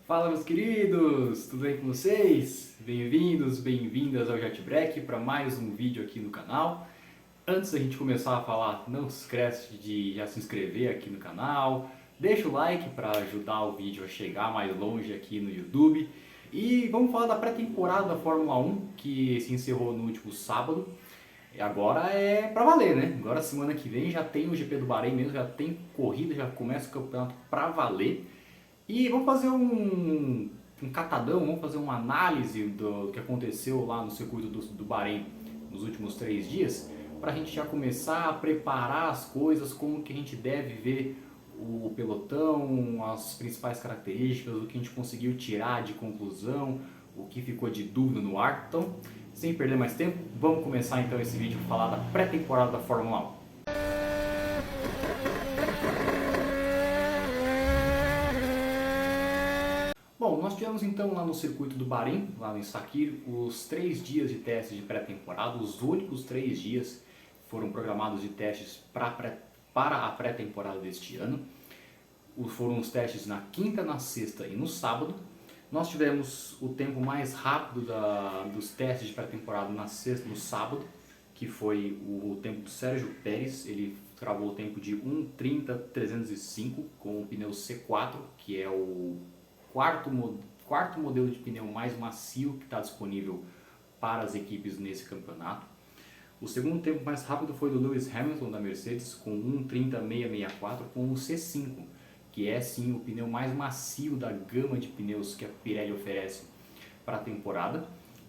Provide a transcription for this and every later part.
Fala, meus queridos, tudo bem com vocês? Bem-vindos, bem-vindas ao JetBreak para mais um vídeo aqui no canal. Antes da gente começar a falar, não se esquece de já se inscrever aqui no canal, deixa o like para ajudar o vídeo a chegar mais longe aqui no YouTube. E vamos falar da pré-temporada da Fórmula 1, que se encerrou no último sábado. E agora é pra valer, né? Agora semana que vem já tem o GP do Bahrein mesmo, já tem corrida, já começa o campeonato pra valer. E vamos fazer um catadão, vamos fazer uma análise do que aconteceu lá no circuito do Bahrein nos últimos 3 dias, para a gente já começar a preparar as coisas, como que a gente deve ver o pelotão, as principais características, o que a gente conseguiu tirar de conclusão, o que ficou de dúvida no ar. Então, sem perder mais tempo, vamos começar então esse vídeo a falar da pré-temporada da Fórmula 1. Bom, nós tivemos então lá no circuito do Bahrein, lá no Sakir, os 3 dias de testes de pré-temporada. Os únicos 3 dias foram programados de testes para a pré-temporada deste ano. Foram os testes na quinta, na sexta e no sábado. Nós tivemos o tempo mais rápido dos testes de pré-temporada na sexta, no sábado, que foi o tempo do Sérgio Pérez. Ele travou o tempo de 1:30.305 com o pneu C4, que é o quarto modelo de pneu mais macio que está disponível para as equipes nesse campeonato. O segundo tempo mais rápido foi do Lewis Hamilton da Mercedes com 1:30.664 com o C5, que é sim o pneu mais macio da gama de pneus que a Pirelli oferece para a temporada.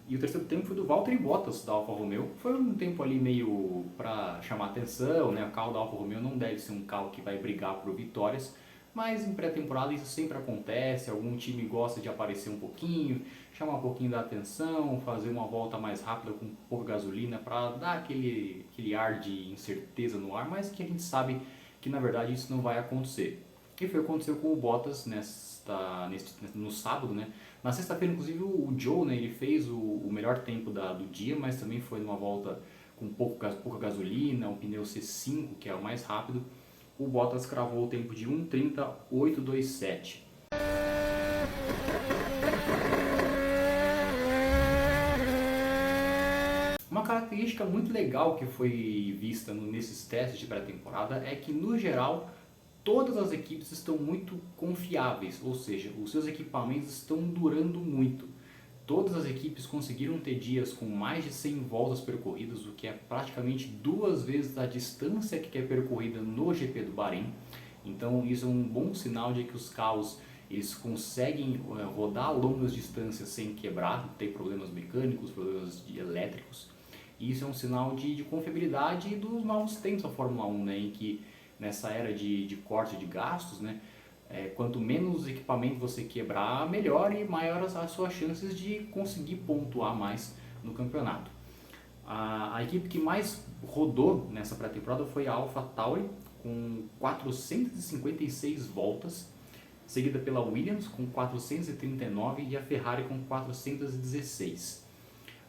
E o terceiro tempo foi do Valtteri Bottas da Alfa Romeo. Foi um tempo ali meio para chamar atenção, né? O carro da Alfa Romeo não deve ser um carro que vai brigar por vitórias, mas em pré-temporada isso sempre acontece, algum time gosta de aparecer um pouquinho, chamar um pouquinho da atenção, fazer uma volta mais rápida com pouca gasolina para dar aquele ar de incerteza no ar, mas que a gente sabe que na verdade isso não vai acontecer. E foi o que aconteceu com o Bottas no sábado, né? Na sexta-feira, inclusive, o Joe, né, ele fez o melhor tempo do dia, mas também foi numa volta com pouca gasolina, um pneu C5, que é o mais rápido. O Bottas cravou o tempo de 1:30.827. Uma característica muito legal que foi vista nesses testes de pré-temporada é que, no geral, todas as equipes estão muito confiáveis, ou seja, os seus equipamentos estão durando muito. Todas as equipes conseguiram ter dias com mais de 100 voltas percorridas, o que é praticamente 2 vezes a distância que é percorrida no GP do Bahrein. Então isso é um bom sinal de que os carros eles conseguem rodar longas distâncias sem quebrar, não ter problemas mecânicos, problemas elétricos. E isso é um sinal de confiabilidade dos novos tempos da Fórmula 1, né, em que nessa era de corte de gastos, né, quanto menos equipamento você quebrar, melhor e maiores as suas chances de conseguir pontuar mais no campeonato. A equipe que mais rodou nessa pré-temporada foi a AlphaTauri, com 456 voltas, seguida pela Williams com 439 e a Ferrari com 416.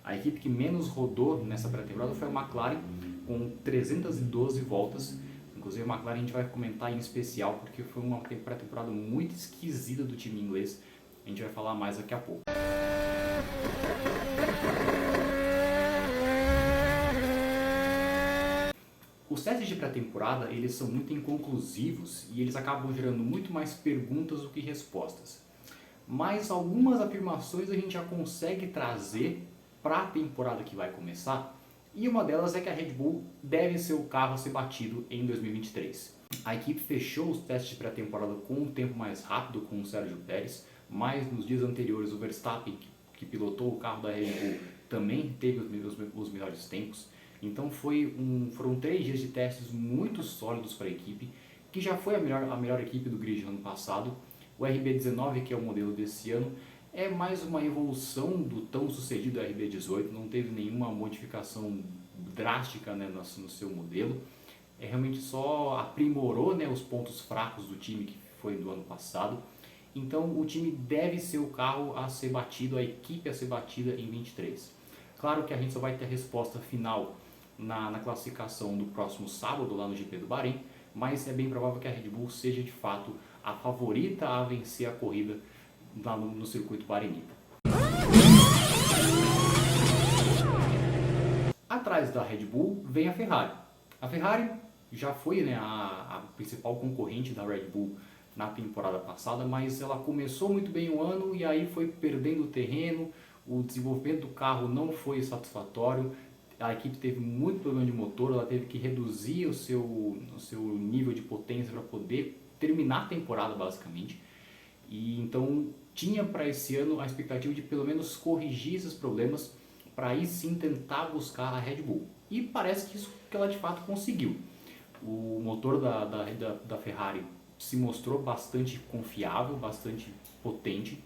A equipe que menos rodou nessa pré-temporada foi a McLaren, com 312 voltas. Inclusive a McLaren a gente vai comentar em especial porque foi uma pré-temporada muito esquisita do time inglês. A gente vai falar mais daqui a pouco. Os testes de pré-temporada eles são muito inconclusivos e eles acabam gerando muito mais perguntas do que respostas. Mas algumas afirmações a gente já consegue trazer para a temporada que vai começar. E uma delas é que a Red Bull deve ser o carro a ser batido em 2023. A equipe fechou os testes de pré-temporada com um tempo mais rápido com o Sérgio Pérez, mas nos dias anteriores o Verstappen, que pilotou o carro da Red Bull, também teve os melhores tempos. Então foram 3 dias de testes muito sólidos para a equipe, que já foi a melhor equipe do grid no ano passado. O RB19, que é o modelo desse ano, é mais uma evolução do tão sucedido RB18, não teve nenhuma modificação drástica, né, no seu modelo. Realmente só aprimorou, né, os pontos fracos do time que foi do ano passado. Então o time deve ser o carro a ser batido, a equipe a ser batida em 23. Claro que a gente só vai ter a resposta final na classificação do próximo sábado lá no GP do Bahrein, mas é bem provável que a Red Bull seja de fato a favorita a vencer a corrida lá no circuito barenita. Atrás da Red Bull vem a Ferrari. A Ferrari já foi, né, a principal concorrente da Red Bull na temporada passada, mas ela começou muito bem o ano e aí foi perdendo terreno, o desenvolvimento do carro não foi satisfatório, a equipe teve muito problema de motor, ela teve que reduzir o seu nível de potência para poder terminar a temporada basicamente. E então tinha para esse ano a expectativa de pelo menos corrigir esses problemas para aí sim tentar buscar a Red Bull. E parece que isso que ela de fato conseguiu. O motor da Ferrari se mostrou bastante confiável, bastante potente.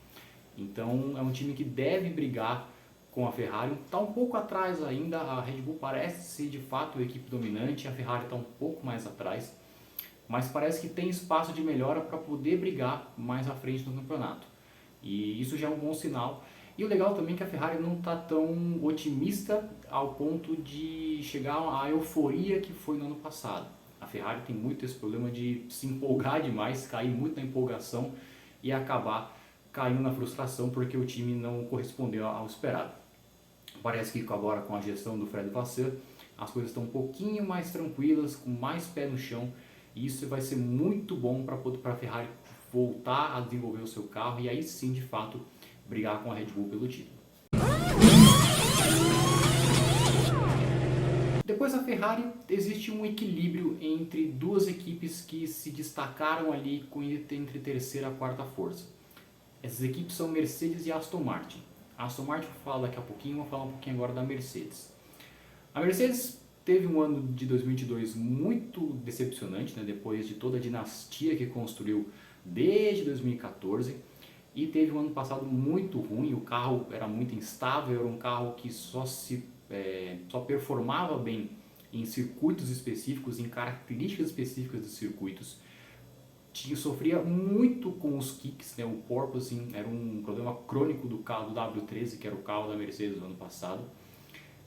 Então é um time que deve brigar com a Ferrari. Está um pouco atrás ainda, a Red Bull parece ser de fato a equipe dominante, a Ferrari está um pouco mais atrás. Mas parece que tem espaço de melhora para poder brigar mais à frente no campeonato. E isso já é um bom sinal. E o legal também é que a Ferrari não está tão otimista ao ponto de chegar à euforia que foi no ano passado. A Ferrari tem muito esse problema de se empolgar demais, cair muito na empolgação e acabar caindo na frustração porque o time não correspondeu ao esperado. Parece que agora com a gestão do Fred Vasseur as coisas estão um pouquinho mais tranquilas, com mais pé no chão, e isso vai ser muito bom para a Ferrari voltar a desenvolver o seu carro e aí sim de fato brigar com a Red Bull pelo título. Depois da Ferrari existe um equilíbrio entre duas equipes que se destacaram ali entre terceira e quarta força. Essas equipes são Mercedes e Aston Martin. A Aston Martin eu vou falar daqui a pouquinho, vou falar um pouquinho agora da Mercedes. A Mercedes teve um ano de 2022 muito decepcionante, né, depois de toda a dinastia que construiu desde 2014, e teve um ano passado muito ruim, o carro era muito instável, era um carro que só performava bem em circuitos específicos, em características específicas dos circuitos. Sofria muito com os kicks, né, o porpoising era um problema crônico do carro do W13, que era o carro da Mercedes do ano passado.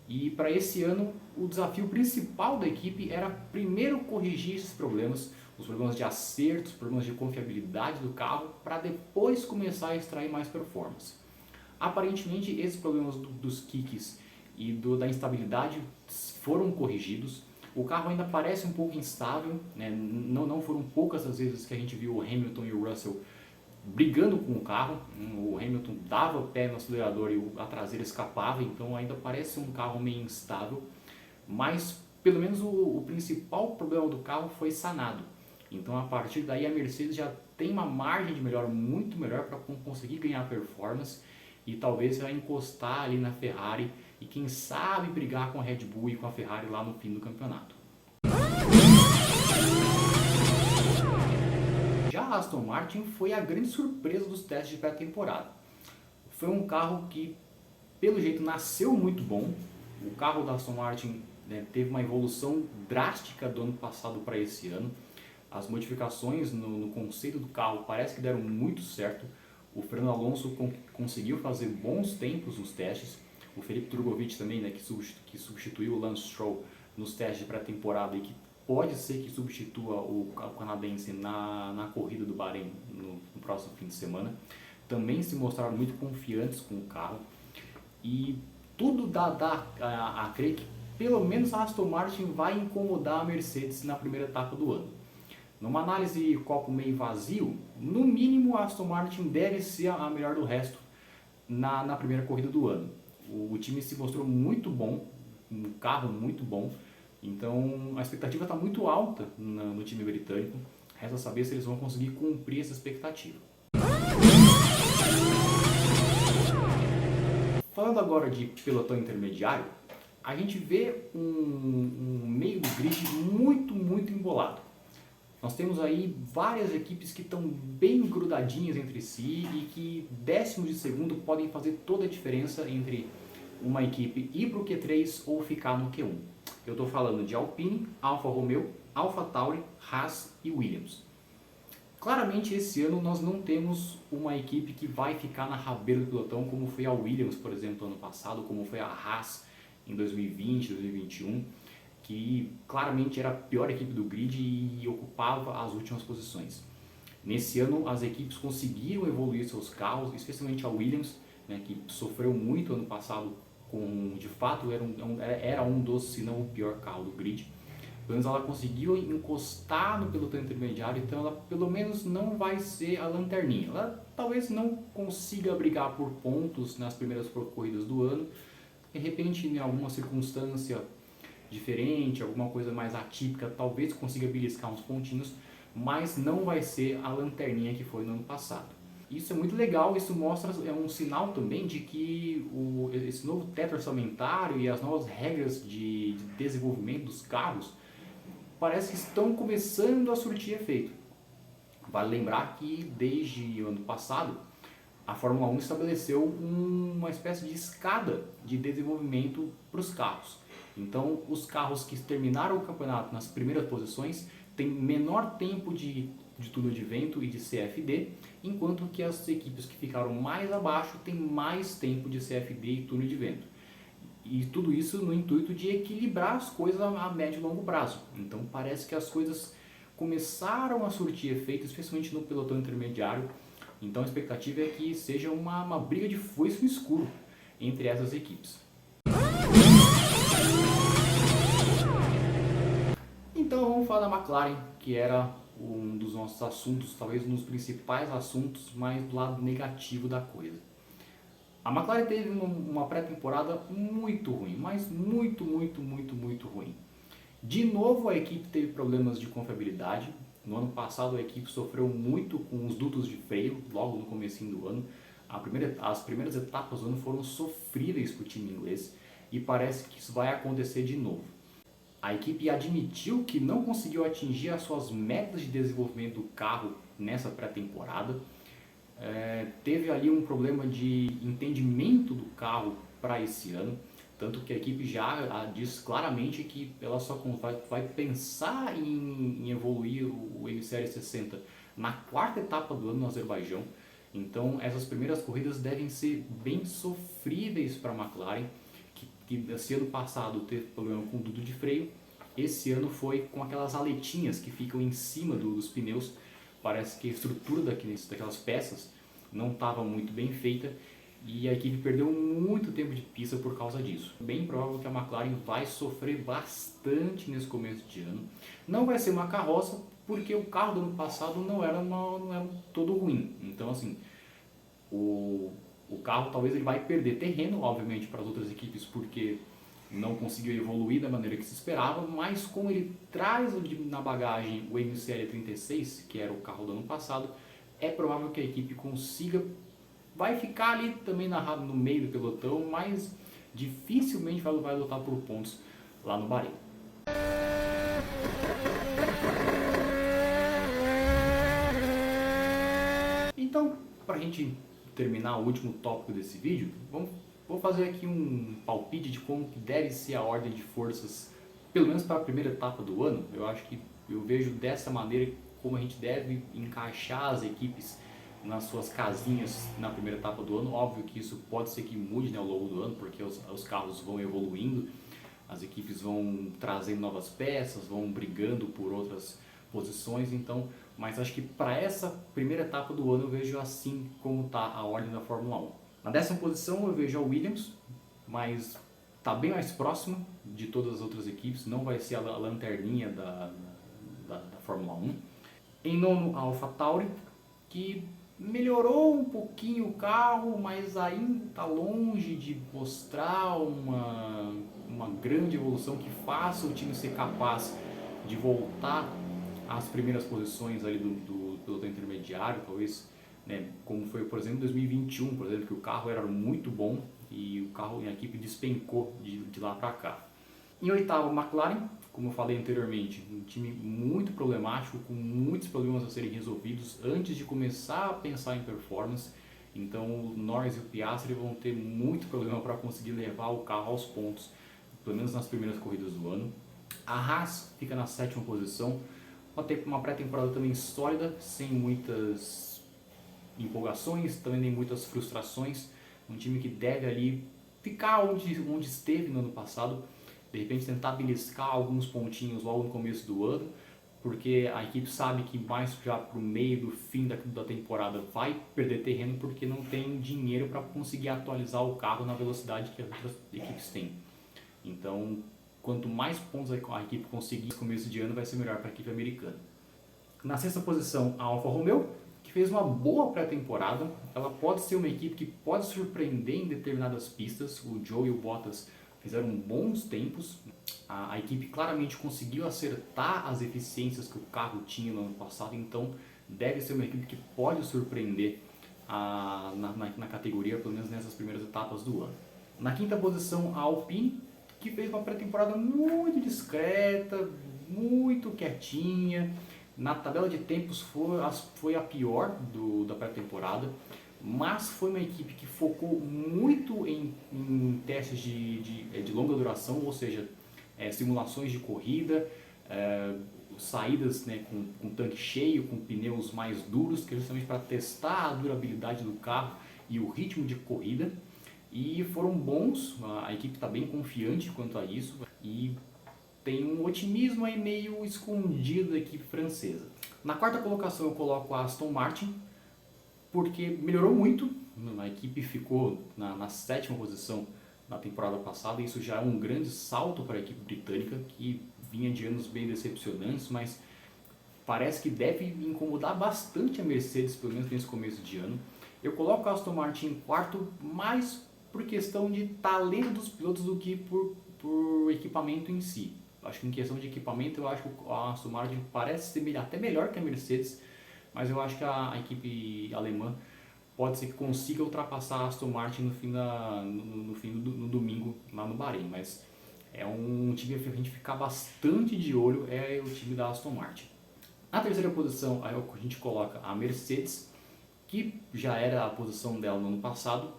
E para esse ano, o desafio principal da equipe era primeiro corrigir esses problemas, os problemas de acerto, os problemas de confiabilidade do carro, para depois começar a extrair mais performance. Aparentemente, esses problemas dos kicks e da instabilidade foram corrigidos. O carro ainda parece um pouco instável, né? Não foram poucas as vezes que a gente viu o Hamilton e o Russell brigando com o carro. O Hamilton dava o pé no acelerador e a traseira escapava, então ainda parece um carro meio instável, mas pelo menos o principal problema do carro foi sanado. Então a partir daí a Mercedes já tem uma margem de melhora muito melhor para conseguir ganhar performance e talvez vai encostar ali na Ferrari e quem sabe brigar com a Red Bull e com a Ferrari lá no fim do campeonato. Já a Aston Martin foi a grande surpresa dos testes de pré-temporada. Foi um carro que, pelo jeito, nasceu muito bom. O carro da Aston Martin, né, teve uma evolução drástica do ano passado para esse ano. As modificações no conceito do carro parece que deram muito certo. O Fernando Alonso conseguiu fazer bons tempos nos testes. O Felipe Drugovich também, né, que substituiu o Lance Stroll nos testes de pré-temporada e que pode ser que substitua o canadense na corrida do Bahrein no próximo fim de semana. Também se mostraram muito confiantes com o carro. E tudo dá a crer que pelo menos a Aston Martin vai incomodar a Mercedes na primeira etapa do ano. Numa análise copo meio vazio, no mínimo a Aston Martin deve ser a melhor do resto na primeira corrida do ano. O time se mostrou muito bom, um carro muito bom, então a expectativa está muito alta no time britânico. Resta saber se eles vão conseguir cumprir essa expectativa. Falando agora de pelotão intermediário, a gente vê um meio do grid muito embolado. Nós temos aí várias equipes que estão bem grudadinhas entre si e que décimos de segundo podem fazer toda a diferença entre uma equipe ir para o Q3 ou ficar no Q1. Eu estou falando de Alpine, Alfa Romeo, AlphaTauri, Haas e Williams. Claramente esse ano nós não temos uma equipe que vai ficar na rabeira do pelotão como foi a Williams, por exemplo, ano passado, como foi a Haas em 2020, 2021, que claramente era a pior equipe do grid e ocupava as últimas posições. Nesse ano as equipes conseguiram evoluir seus carros, especialmente a Williams, né, que sofreu muito ano passado com, de fato, era um dos, se não o pior carro do grid. Pelo menos ela conseguiu encostar no pelotão intermediário, então ela pelo menos não vai ser a lanterninha. Ela talvez não consiga brigar por pontos nas primeiras corridas do ano, de repente em alguma circunstância diferente, alguma coisa mais atípica, talvez consiga beliscar uns pontinhos, mas não vai ser a lanterninha que foi no ano passado. Isso é muito legal, isso mostra, é um sinal também de que esse novo teto orçamentário e as novas regras de desenvolvimento dos carros parece que estão começando a surtir efeito. Vale lembrar que desde o ano passado a Fórmula 1 estabeleceu uma espécie de escada de desenvolvimento para os carros. Então, os carros que terminaram o campeonato nas primeiras posições têm menor tempo de túnel de vento e de CFD, enquanto que as equipes que ficaram mais abaixo têm mais tempo de CFD e túnel de vento. E tudo isso no intuito de equilibrar as coisas a médio e longo prazo. Então parece que as coisas começaram a surtir efeito, especialmente no pelotão intermediário. Então a expectativa é que seja uma briga de foice no escuro entre essas equipes. Então vamos falar da McLaren, que era um dos nossos assuntos, talvez um dos principais assuntos, mas do lado negativo da coisa. A McLaren teve uma pré-temporada muito ruim, mas muito ruim. De novo a equipe teve problemas de confiabilidade. No ano passado a equipe sofreu muito com os dutos de freio, logo no comecinho do ano. As primeiras etapas do ano foram sofríveis para o time inglês e parece que isso vai acontecer de novo. A equipe admitiu que não conseguiu atingir as suas metas de desenvolvimento do carro nessa pré-temporada. Teve ali um problema de entendimento do carro para esse ano, tanto que a equipe já diz claramente que ela só vai pensar em evoluir o MCL60 na quarta etapa do ano no Azerbaijão. Então essas primeiras corridas devem ser bem sofríveis para a McLaren, que esse ano passado teve problema com o duto de freio, esse ano foi com aquelas aletinhas que ficam em cima dos pneus. Parece que a estrutura daquelas peças não estava muito bem feita e a equipe perdeu muito tempo de pista por causa disso. Bem provável que a McLaren vai sofrer bastante nesse começo de ano. Não vai ser uma carroça, porque o carro do ano passado não era todo ruim. Então assim, o carro talvez ele vai perder terreno, obviamente, para as outras equipes, porque não conseguiu evoluir da maneira que se esperava, mas como ele traz na bagagem o MCL36, que era o carro do ano passado, é provável que a equipe vai ficar ali também no meio do pelotão, mas dificilmente vai lutar por pontos lá no Bahrein. Então, para a gente terminar o último tópico desse vídeo, vou fazer aqui um palpite de como que deve ser a ordem de forças, pelo menos para a primeira etapa do ano. Eu vejo dessa maneira como a gente deve encaixar as equipes nas suas casinhas na primeira etapa do ano. Óbvio que isso pode ser que mude, né, ao longo do ano, porque os carros vão evoluindo, as equipes vão trazendo novas peças, vão brigando por outras posições, então, mas acho que para essa primeira etapa do ano eu vejo assim como está a ordem da Fórmula 1. Na 10ª posição eu vejo a Williams, mas está bem mais próximo de todas as outras equipes, não vai ser a lanterninha da Fórmula 1. Em 9º, a AlphaTauri, que melhorou um pouquinho o carro, mas ainda está longe de mostrar uma grande evolução que faça o time ser capaz de voltar às primeiras posições ali do pelotão intermediário, talvez, né, como foi, por exemplo, em 2021, por exemplo, que o carro era muito bom e a equipe despencou de lá para cá. Em 8º, McLaren, como eu falei anteriormente, um time muito problemático, com muitos problemas a serem resolvidos antes de começar a pensar em performance. Então o Norris e o Piastri vão ter muito problema para conseguir levar o carro aos pontos, pelo menos nas primeiras corridas do ano. A Haas fica na 7ª posição, uma pré-temporada também sólida, sem muitas empolgações, também nem muitas frustrações. Um time que deve ali ficar onde esteve no ano passado, de repente tentar beliscar alguns pontinhos logo no começo do ano, porque a equipe sabe que mais já para o meio do fim da temporada vai perder terreno porque não tem dinheiro para conseguir atualizar o carro na velocidade que as outras equipes têm. Então, quanto mais pontos a equipe conseguir no começo de ano, vai ser melhor para a equipe americana. Na sexta posição, a Alfa Romeo, que fez uma boa pré-temporada. Ela pode ser uma equipe que pode surpreender em determinadas pistas. O Joe e o Bottas fizeram bons tempos. A equipe claramente conseguiu acertar as eficiências que o carro tinha no ano passado, então deve ser uma equipe que pode surpreender na categoria, pelo menos nessas primeiras etapas do ano. Na quinta posição, a Alpine, que fez uma pré-temporada muito discreta, muito quietinha. Na tabela de tempos foi a pior da pré-temporada, mas foi uma equipe que focou muito em testes de longa duração, ou seja, simulações de corrida, saídas, né, com tanque cheio, com pneus mais duros, que é justamente para testar a durabilidade do carro e o ritmo de corrida. E foram bons, a equipe está bem confiante quanto a isso e tem um otimismo aí meio escondido da equipe francesa. Na quarta colocação eu coloco a Aston Martin, porque melhorou muito, a equipe ficou na sétima posição na temporada passada, e isso já é um grande salto para a equipe britânica, que vinha de anos bem decepcionantes, mas parece que deve incomodar bastante a Mercedes, pelo menos nesse começo de ano. Eu coloco a Aston Martin em quarto, mais por questão de talento dos pilotos do que por equipamento em si. Acho que em questão de equipamento, eu acho que a Aston Martin parece ser até melhor que a Mercedes, mas eu acho que a equipe alemã pode ser que consiga ultrapassar a Aston Martin no domingo lá no Bahrein, mas é um time que a gente ficar bastante de olho, é o time da Aston Martin. Na terceira posição, aí a gente coloca a Mercedes, que já era a posição dela no ano passado.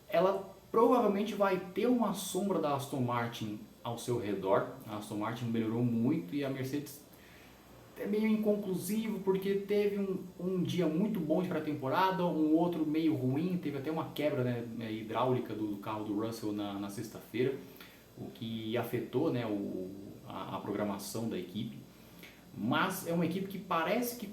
Ela provavelmente vai ter uma sombra da Aston Martin ao seu redor. A Aston Martin melhorou muito e a Mercedes é meio inconclusivo, porque teve um dia muito bom de pré-temporada, um outro meio ruim, teve até uma quebra, né, hidráulica do carro do Russell na sexta-feira, o que afetou, né, a programação da equipe. Mas é uma equipe que parece que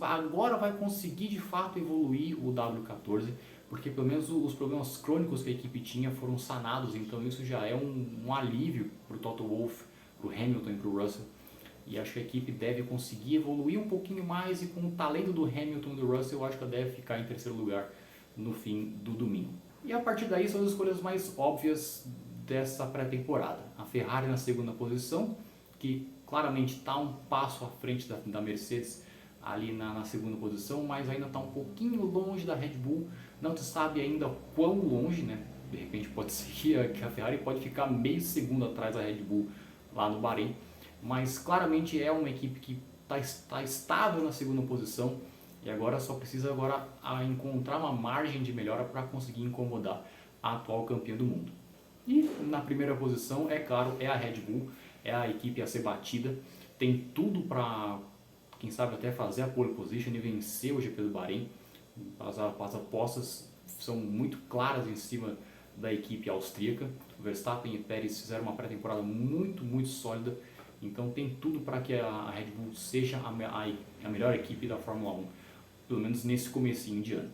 agora vai conseguir de fato evoluir o W14, porque pelo menos os problemas crônicos que a equipe tinha foram sanados, então isso já é um alívio para o Toto Wolff, para o Hamilton e para o Russell. E acho que a equipe deve conseguir evoluir um pouquinho mais, e com o talento do Hamilton e do Russell, eu acho que ela deve ficar em terceiro lugar no fim do domingo. E a partir daí são as escolhas mais óbvias dessa pré-temporada. A Ferrari na segunda posição, que claramente está um passo à frente da Mercedes ali na segunda posição, mas ainda está um pouquinho longe da Red Bull. Não se sabe ainda quão longe, né? De repente pode ser que a Ferrari pode ficar meio segundo atrás da Red Bull lá no Bahrein, mas claramente é uma equipe que está estável na segunda posição e agora só precisa encontrar uma margem de melhora para conseguir incomodar a atual campeã do mundo. E na primeira posição, é claro, é a Red Bull, é a equipe a ser batida, tem tudo para, quem sabe, até fazer a pole position e vencer o GP do Bahrein. As apostas são muito claras em cima da equipe austríaca. O Verstappen e Pérez fizeram uma pré-temporada muito, muito sólida, então tem tudo para que a Red Bull seja a melhor equipe da Fórmula 1, pelo menos nesse comecinho de ano.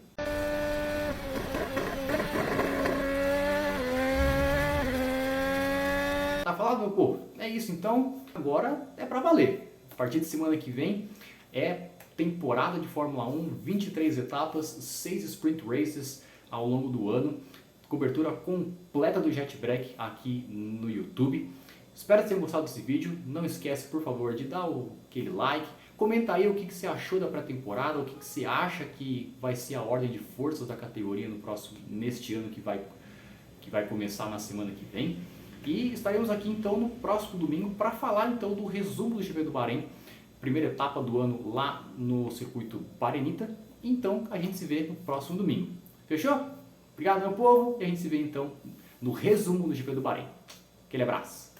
Tá falado, meu povo? É isso então, agora é para valer. A partir de semana que vem é temporada de Fórmula 1, 23 etapas, 6 sprint races ao longo do ano, cobertura completa do Jet Break aqui no YouTube. Espero que tenham gostado desse vídeo. Não esquece, por favor, de dar aquele like. Comenta aí o que você achou da pré-temporada, o que você acha que vai ser a ordem de forças da categoria neste ano que vai começar na semana que vem. E estaremos aqui então no próximo domingo para falar então do resumo do GP do Bahrein, primeira etapa do ano lá no circuito Bahreïnita. Então a gente se vê no próximo domingo. Fechou? Obrigado, meu povo, e a gente se vê então no resumo do GP do Bahrein. Aquele abraço.